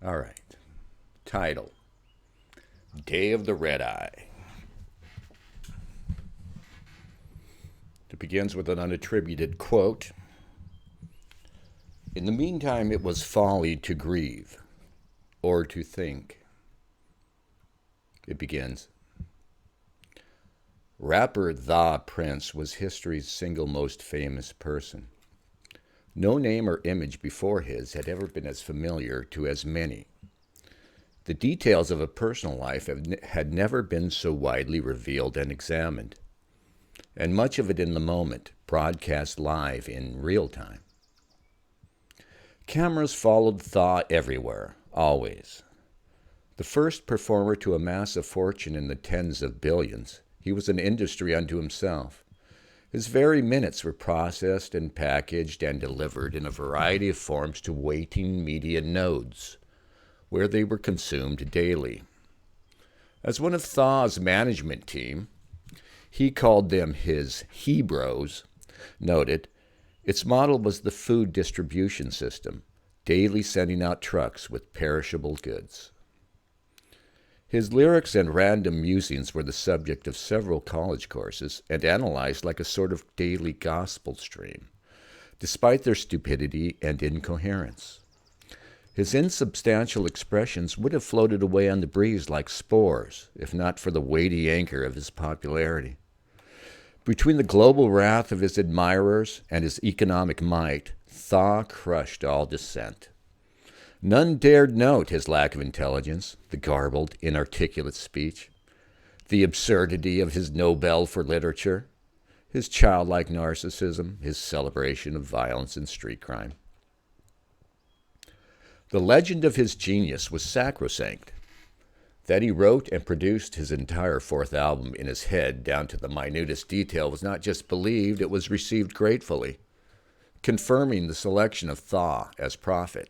All right. Title: Day of the Red Eye. It begins with an unattributed quote. In the meantime, it was folly to grieve or to think. It begins. Rapper The Prince was history's single most famous person. No name or image before his had ever been as familiar to as many. The details of a personal life had never been so widely revealed and examined, and much of it in the moment, broadcast live in real time. Cameras followed Thaw everywhere, always. The first performer to amass a fortune in the tens of billions, he was an industry unto himself. His very minutes were processed and packaged and delivered in a variety of forms to waiting media nodes, where they were consumed daily. As one of Thaw's management team, he called them his Hebrews, noted, its model was the food distribution system, daily sending out trucks with perishable goods. His lyrics and random musings were the subject of several college courses and analyzed like a sort of daily gospel stream, despite their stupidity and incoherence. His insubstantial expressions would have floated away on the breeze like spores, if not for the weighty anchor of his popularity. Between the global wrath of his admirers and his economic might, Thaw crushed all dissent. None dared note his lack of intelligence, the garbled, inarticulate speech, the absurdity of his Nobel for literature, his childlike narcissism, his celebration of violence and street crime. The legend of his genius was sacrosanct. That he wrote and produced his entire fourth album in his head down to the minutest detail was not just believed, it was received gratefully, confirming the selection of Thaw as prophet.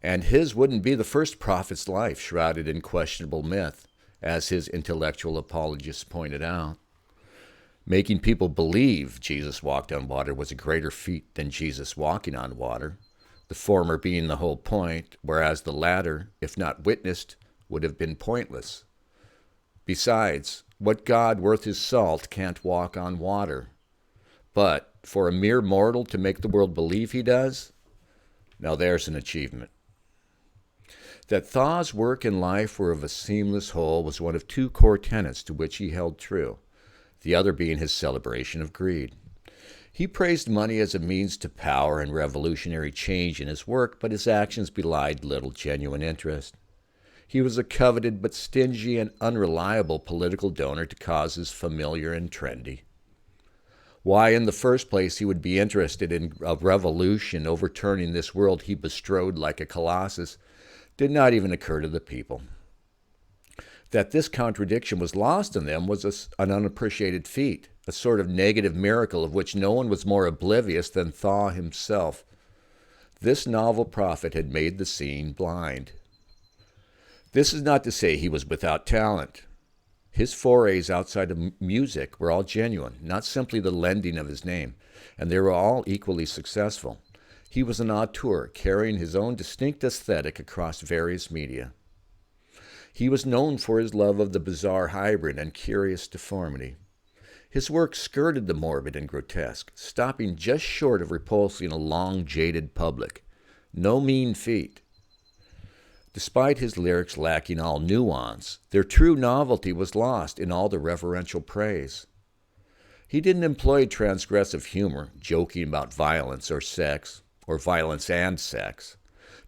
And his wouldn't be the first prophet's life shrouded in questionable myth, as his intellectual apologists pointed out. Making people believe Jesus walked on water was a greater feat than Jesus walking on water, the former being the whole point, whereas the latter, if not witnessed, would have been pointless. Besides, what God worth his salt can't walk on water? But for a mere mortal to make the world believe he does? Now there's an achievement. That Thaw's work and life were of a seamless whole was one of two core tenets to which he held true, the other being his celebration of greed. He praised money as a means to power and revolutionary change in his work, but his actions belied little genuine interest. He was a coveted but stingy and unreliable political donor to causes familiar and trendy. Why, in the first place, he would be interested in a revolution overturning this world he bestrode like a colossus did not even occur to the people. That this contradiction was lost on them was an unappreciated feat, a sort of negative miracle of which no one was more oblivious than Thaw himself. This novel prophet had made the scene blind. This is not to say he was without talent. His forays outside of music were all genuine, not simply the lending of his name, and they were all equally successful. He was an auteur, carrying his own distinct aesthetic across various media. He was known for his love of the bizarre hybrid and curious deformity. His work skirted the morbid and grotesque, stopping just short of repulsing a long, jaded public. No mean feat. Despite his lyrics lacking all nuance, their true novelty was lost in all the reverential praise. He didn't employ transgressive humor, joking about violence or sex, or violence and sex,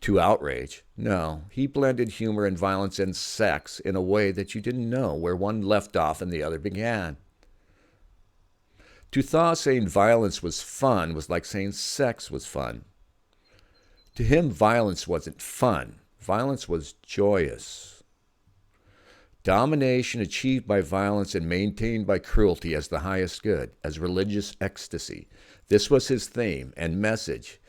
to outrage. No, he blended humor and violence and sex in a way that you didn't know where one left off and the other began. To Thaw, saying violence was fun was like saying sex was fun. To him, violence wasn't fun. Violence was joyous. Domination achieved by violence and maintained by cruelty as the highest good, as religious ecstasy. This was his theme and message.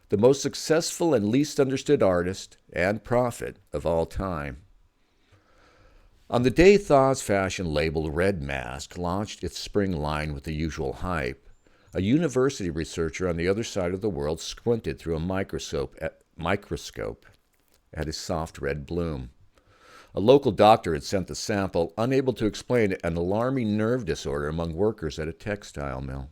The most successful and least understood artist and prophet of all time. On the day Thaw's fashion label Red Mask launched its spring line with the usual hype, a university researcher on the other side of the world squinted through a microscope at a soft red bloom. A local doctor had sent the sample, unable to explain an alarming nerve disorder among workers at a textile mill.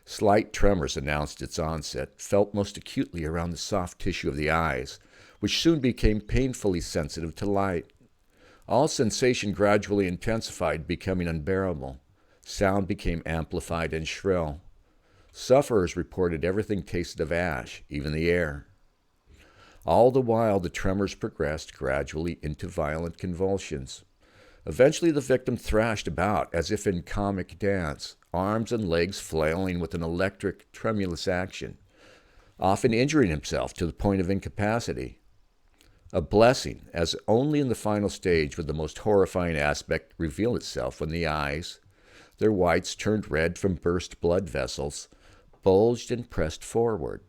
Slight tremors announced its onset, felt most acutely around the soft tissue of the eyes, which soon became painfully sensitive to light. All sensation gradually intensified, becoming unbearable. Sound became amplified and shrill. Sufferers reported everything tasted of ash, even the air. All the while, the tremors progressed gradually into violent convulsions. Eventually, the victim thrashed about as if in comic dance, arms and legs flailing with an electric, tremulous action, often injuring himself to the point of incapacity. A blessing, as only in the final stage would the most horrifying aspect reveal itself when the eyes, their whites turned red from burst blood vessels, bulged and pressed forward,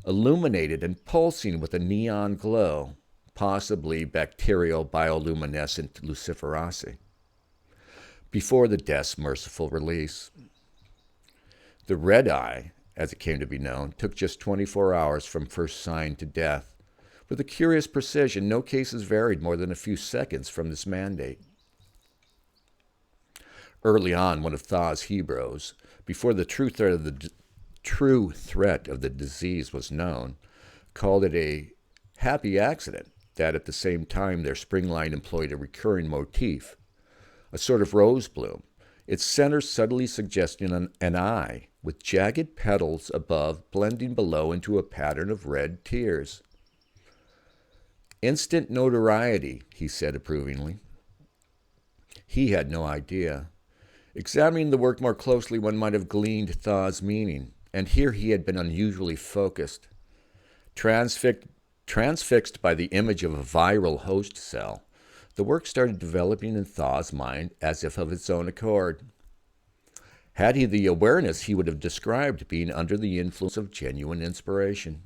illuminated and pulsing with a neon glow, possibly bacterial bioluminescent luciferase, before the death's merciful release. The red eye, as it came to be known, took just 24 hours from first sign to death. With a curious precision, no cases varied more than a few seconds from this mandate. Early on, one of Thaw's heroes, before the true threat of the disease was known, called it a happy accident that at the same time their spring line employed a recurring motif, a sort of rose bloom, its center subtly suggesting an eye with jagged petals above blending below into a pattern of red tears. Instant notoriety, he said approvingly. He had no idea. Examining the work more closely, one might have gleaned Thaw's meaning, and here he had been unusually focused. Transfixed by the image of a viral host cell, the work started developing in Thaw's mind as if of its own accord. Had he the awareness, he would have described being under the influence of genuine inspiration.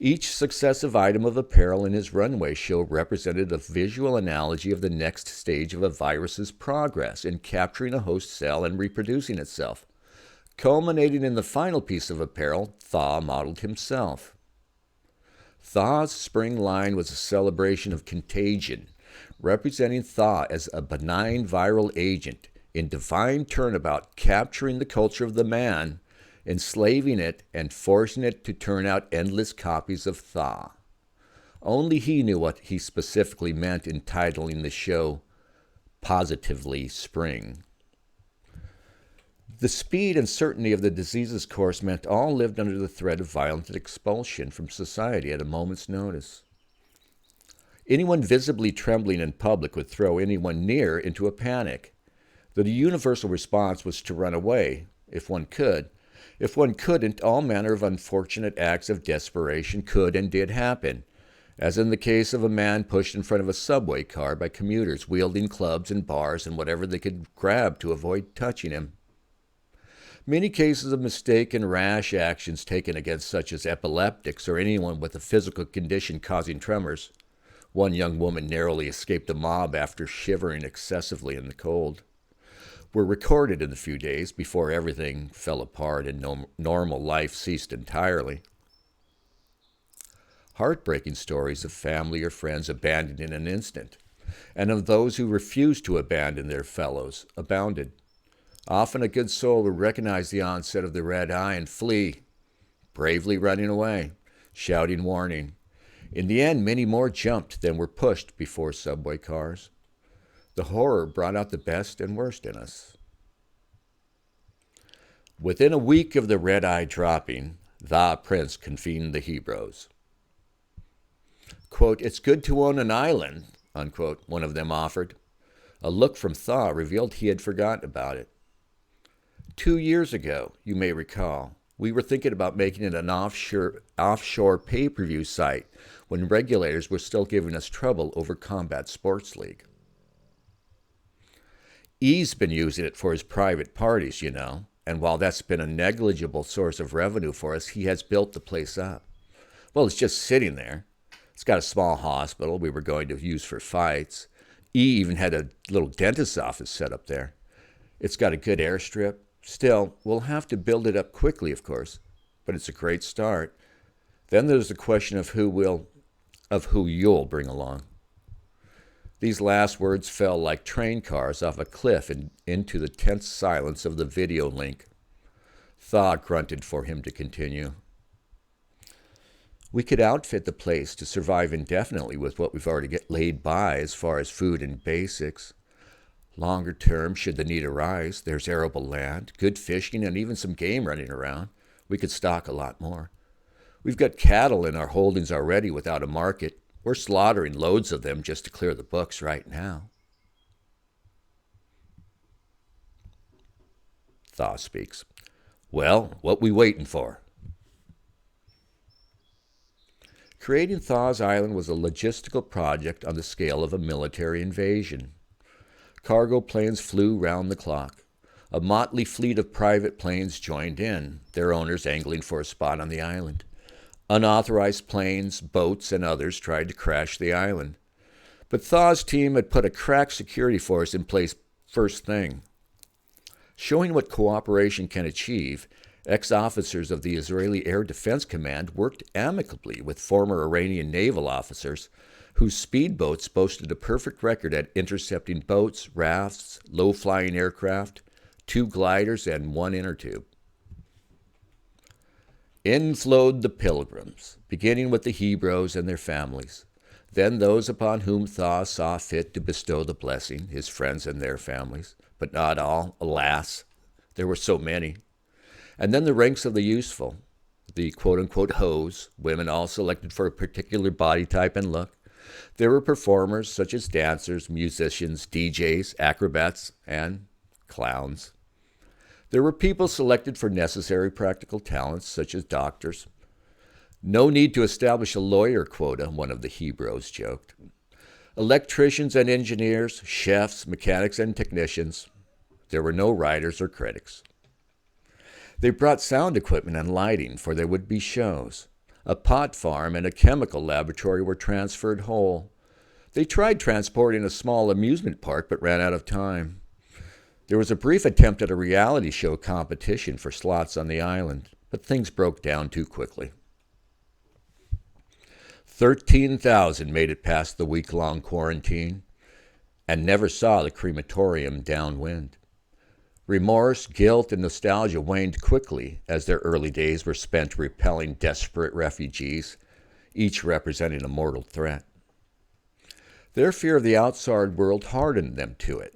Each successive item of apparel in his runway show represented a visual analogy of the next stage of a virus's progress in capturing a host cell and reproducing itself. Culminating in the final piece of apparel, Thaw modeled himself. Thaw's spring line was a celebration of contagion, representing Thaw as a benign viral agent in divine turnabout, capturing the culture of the man, enslaving it, and forcing it to turn out endless copies of Thaw. Only he knew what he specifically meant in titling the show Positively Spring. The speed and certainty of the disease's course meant all lived under the threat of violent expulsion from society at a moment's notice. Anyone visibly trembling in public would throw anyone near into a panic. The universal response was to run away, if one could. If one couldn't, all manner of unfortunate acts of desperation could and did happen, as in the case of a man pushed in front of a subway car by commuters wielding clubs and bars and whatever they could grab to avoid touching him. Many cases of mistaken, rash actions taken against such as epileptics or anyone with a physical condition causing tremors. One young woman narrowly escaped the mob after shivering excessively in the cold, were recorded in the few days before everything fell apart and normal life ceased entirely. Heartbreaking stories of family or friends abandoned in an instant, and of those who refused to abandon their fellows, abounded. Often a good soul would recognize the onset of the red eye and flee, bravely running away, shouting warning. In the end, many more jumped than were pushed before subway cars. The horror brought out the best and worst in us. Within a week of the red eye dropping, the prince convened the heroes. Quote, "It's good to own an island," unquote, one of them offered. A look from Thaw revealed he had forgotten about it. 2 years ago, you may recall, we were thinking about making it an offshore pay-per-view site when regulators were still giving us trouble over Combat Sports League. E's been using it for his private parties, you know, and while that's been a negligible source of revenue for us, he has built the place up. Well, it's just sitting there. It's got a small hospital we were going to use for fights. E even had a little dentist's office set up there. It's got a good airstrip. Still, we'll have to build it up quickly, of course, but it's a great start. Then there's the question of who you'll bring along. These last words fell like train cars off a cliff into the tense silence of the video link. Thaw grunted for him to continue. We could outfit the place to survive indefinitely with what we've already laid by as far as food and basics. Longer term, should the need arise, there's arable land, good fishing, and even some game running around. We could stock a lot more. We've got cattle in our holdings already without a market. We're slaughtering loads of them just to clear the books right now. Thaw speaks. Well, what we waiting for? Creating Thaw's Island was a logistical project on the scale of a military invasion. Cargo planes flew round the clock. A motley fleet of private planes joined in, their owners angling for a spot on the island. Unauthorized planes, boats, and others tried to crash the island. But Thaw's team had put a crack security force in place first thing. Showing what cooperation can achieve, ex-officers of the Israeli Air Defense Command worked amicably with former Iranian naval officers whose speedboats boasted a perfect record at intercepting boats, rafts, low-flying aircraft, 2 gliders, and 1 inner tube. In flowed the pilgrims, beginning with the Hebrews and their families, then those upon whom Thaw saw fit to bestow the blessing, his friends and their families, but not all, alas, there were so many. And then the ranks of the useful, the quote-unquote hoes, women all selected for a particular body type and look. There were performers such as dancers, musicians, DJs, acrobats, and clowns. There were people selected for necessary practical talents such as doctors. No need to establish a lawyer quota, one of the Hebrews joked. Electricians and engineers, chefs, mechanics, and technicians. There were no writers or critics. They brought sound equipment and lighting, for there would be shows. A pot farm and a chemical laboratory were transferred whole. They tried transporting a small amusement park, but ran out of time. There was a brief attempt at a reality show competition for slots on the island, but things broke down too quickly. 13,000 made it past the week-long quarantine and never saw the crematorium downwind. Remorse, guilt, and nostalgia waned quickly as their early days were spent repelling desperate refugees, each representing a mortal threat. Their fear of the outside world hardened them to it.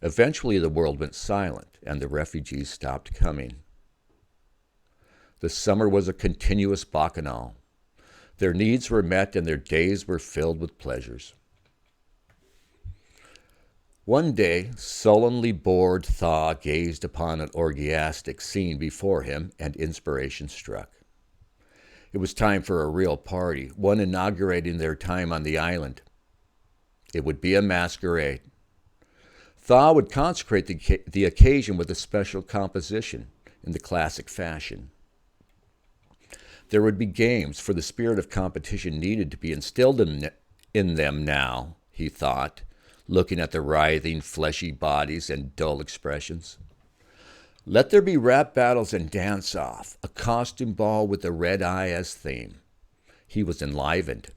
Eventually, the world went silent, and the refugees stopped coming. The summer was a continuous bacchanal. Their needs were met, and their days were filled with pleasures. One day, sullenly bored, Thaw gazed upon an orgiastic scene before him, and inspiration struck. It was time for a real party, one inaugurating their time on the island. It would be a masquerade. Thaw would consecrate the occasion with a special composition in the classic fashion. There would be games, for the spirit of competition needed to be instilled in them now, he thought, looking at the writhing, fleshy bodies and dull expressions. Let there be rap battles and dance-off, a costume ball with the red eye as theme. He was enlivened.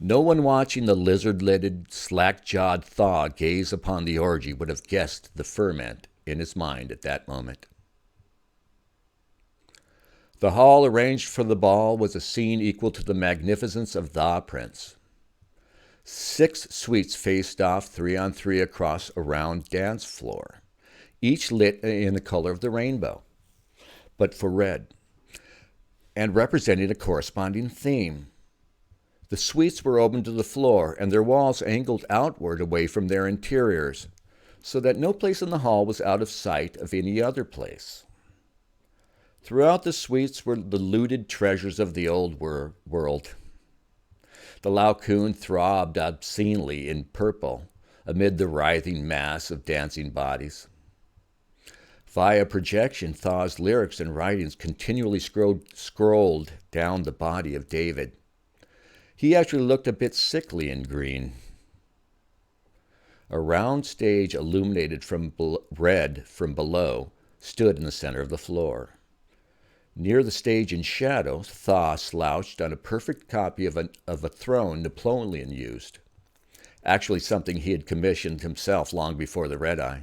No one watching the lizard-lidded, slack-jawed Thaw gaze upon the orgy would have guessed the ferment in his mind at that moment. The hall arranged for the ball was a scene equal to the magnificence of the Prince. 6 suites faced off 3 on 3 across a round dance floor, each lit in the color of the rainbow, but for red, and representing a corresponding theme. The suites were open to the floor, and their walls angled outward away from their interiors, so that no place in the hall was out of sight of any other place. Throughout the suites were the looted treasures of the old world. The Laocoon throbbed obscenely in purple amid the writhing mass of dancing bodies. Via projection, Thaw's lyrics and writings continually scrolled down the body of David. He actually looked a bit sickly in green. A round stage illuminated from red from below stood in the center of the floor. Near the stage in shadow, Thaw slouched on a perfect copy of a throne Napoleon used, actually something he had commissioned himself long before the red-eye,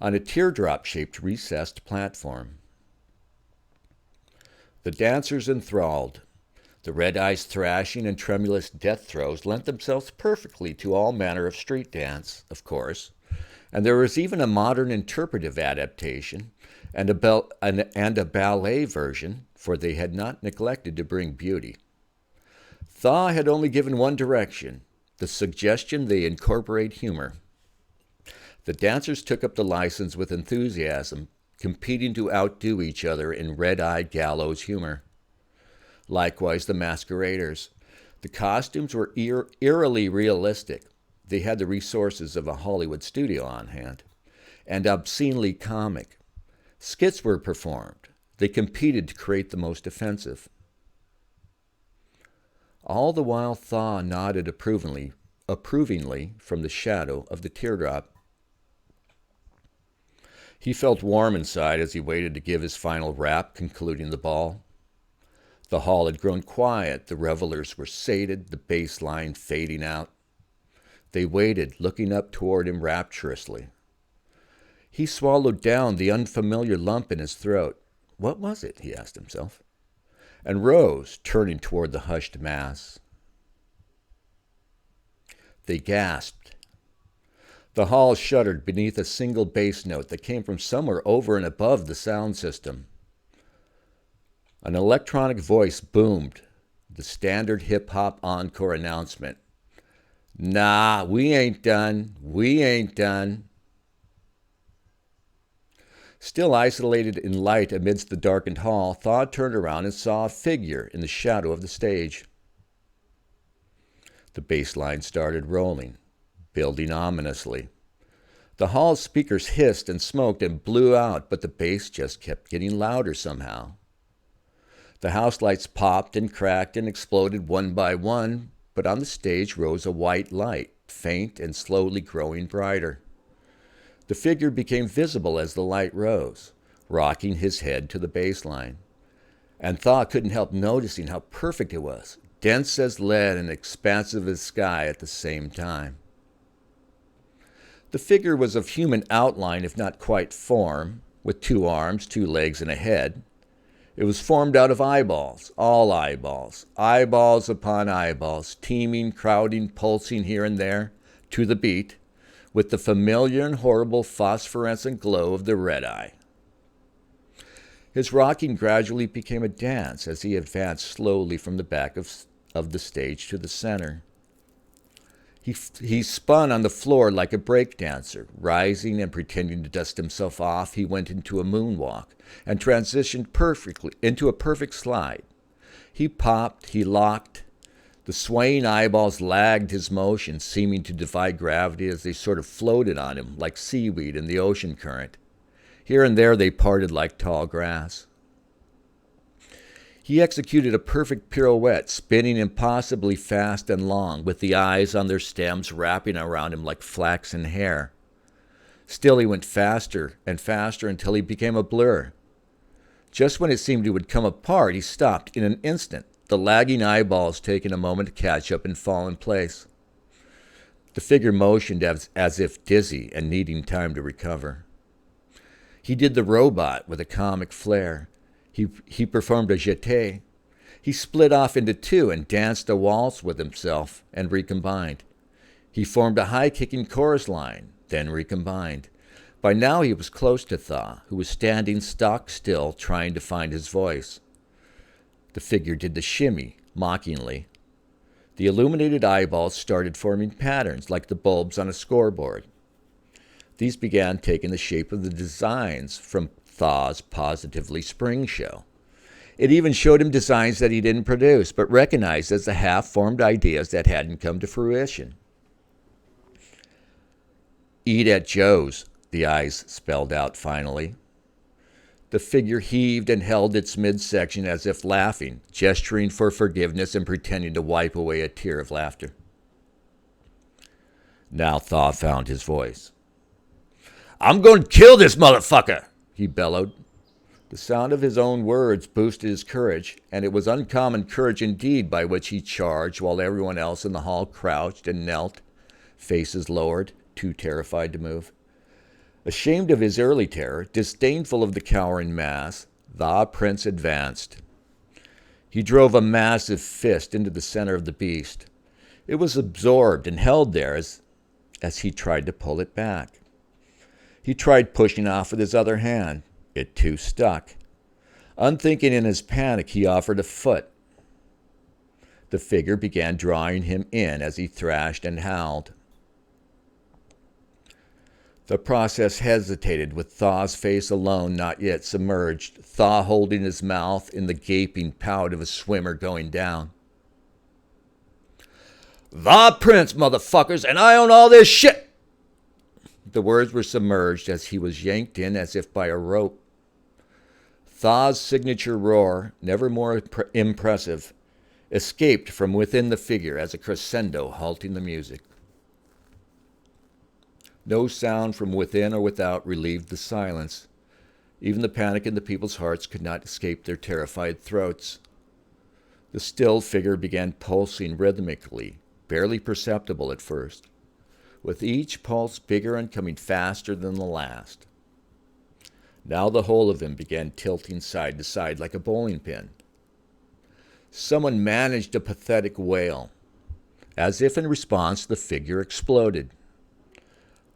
on a teardrop-shaped recessed platform. The dancers enthralled. The red-eye's thrashing and tremulous death throes lent themselves perfectly to all manner of street dance, of course, and there was even a modern interpretive adaptation and a ballet version, for they had not neglected to bring beauty. Thaw had only given one direction, the suggestion they incorporate humor. The dancers took up the license with enthusiasm, competing to outdo each other in red-eyed gallows humor. Likewise, the masqueraders. The costumes were eerily realistic. They had the resources of a Hollywood studio on hand, and obscenely comic. Skits were performed. They competed to create the most offensive. All the while, Thaw nodded approvingly from the shadow of the teardrop. He felt warm inside as he waited to give his final rap, concluding the ball. The hall had grown quiet. The revelers were sated, the bass line fading out. They waited, looking up toward him rapturously. He swallowed down the unfamiliar lump in his throat. What was it, he asked himself, and rose, turning toward the hushed mass. They gasped. The hall shuddered beneath a single bass note that came from somewhere over and above the sound system. An electronic voice boomed, the standard hip-hop encore announcement. Nah, we ain't done. We ain't done. Still isolated in light amidst the darkened hall, Thaw turned around and saw a figure in the shadow of the stage. The bass line started rolling, building ominously. The hall's speakers hissed and smoked and blew out, but the bass just kept getting louder somehow. The house lights popped and cracked and exploded one by one, but on the stage rose a white light, faint and slowly growing brighter. The figure became visible as the light rose, rocking his head to the bass line. And Thaw couldn't help noticing how perfect it was, dense as lead and expansive as sky at the same time. The figure was of human outline, if not quite form, with 2 arms, 2 legs, and a head. It was formed out of eyeballs, all eyeballs, eyeballs upon eyeballs, teeming, crowding, pulsing here and there, to the beat, with the familiar and horrible phosphorescent glow of the red-eye. His rocking gradually became a dance as he advanced slowly from the back of the stage to the center. He spun on the floor like a breakdancer. Rising and pretending to dust himself off, he went into a moonwalk and transitioned perfectly into a perfect slide. He popped, he locked. The swaying eyeballs lagged his motion, seeming to defy gravity as they sort of floated on him like seaweed in the ocean current. Here and there they parted like tall grass. He executed a perfect pirouette, spinning impossibly fast and long, with the eyes on their stems wrapping around him like flaxen hair. Still he went faster and faster until he became a blur. Just when it seemed he would come apart, he stopped in an instant, the lagging eyeballs taking a moment to catch up and fall in place. The figure motioned as if dizzy and needing time to recover. He did the robot with a comic flair. He performed a jeté. He split off into 2 and danced a waltz with himself and recombined. He formed a high-kicking chorus line, then recombined. By now he was close to Thaw, who was standing stock still trying to find his voice. The figure did the shimmy, mockingly. The illuminated eyeballs started forming patterns like the bulbs on a scoreboard. These began taking the shape of the designs from Thaw's Positively Spring show. It even showed him designs that he didn't produce, but recognized as the half-formed ideas that hadn't come to fruition. "Eat at Joe's," the eyes spelled out finally. The figure heaved and held its midsection as if laughing, gesturing for forgiveness and pretending to wipe away a tear of laughter. Now Thaw found his voice. "I'm going to kill this motherfucker," he bellowed. The sound of his own words boosted his courage, and it was uncommon courage indeed by which he charged while everyone else in the hall crouched and knelt, faces lowered, too terrified to move. Ashamed of his early terror, disdainful of the cowering mass, the prince advanced. He drove a massive fist into the center of the beast. It was absorbed and held there as he tried to pull it back. He tried pushing off with his other hand. It too stuck. Unthinking in his panic, he offered a foot. The figure began drawing him in as he thrashed and howled. The process hesitated, with Thaw's face alone not yet submerged, Thaw holding his mouth in the gaping pout of a swimmer going down. "The prince, motherfuckers, and I own all this shit!" The words were submerged as he was yanked in as if by a rope. Thaw's signature roar, never more impressive, escaped from within the figure as a crescendo halting the music. No sound from within or without relieved the silence. Even the panic in the people's hearts could not escape their terrified throats. The still figure began pulsing rhythmically, barely perceptible at first, with each pulse bigger and coming faster than the last. Now the whole of him began tilting side to side like a bowling pin. Someone managed a pathetic wail. As if in response, the figure exploded.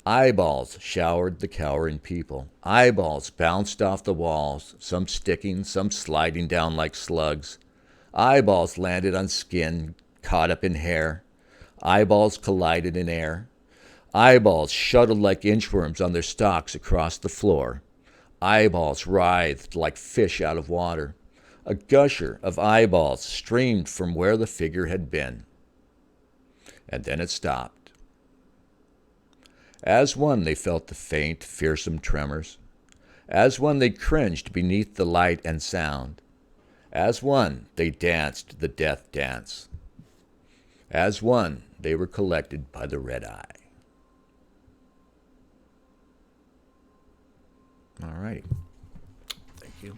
Eyeballs showered the cowering people. Eyeballs bounced off the walls, some sticking, some sliding down like slugs. Eyeballs landed on skin, caught up in hair. Eyeballs collided in air. Eyeballs shuttled like inchworms on their stalks across the floor. Eyeballs writhed like fish out of water. A gusher of eyeballs streamed from where the figure had been. And then it stopped. As one, they felt the faint, fearsome tremors. As one, they cringed beneath the light and sound. As one, they danced the death dance. As one, they were collected by the red eye. All righty. Thank you.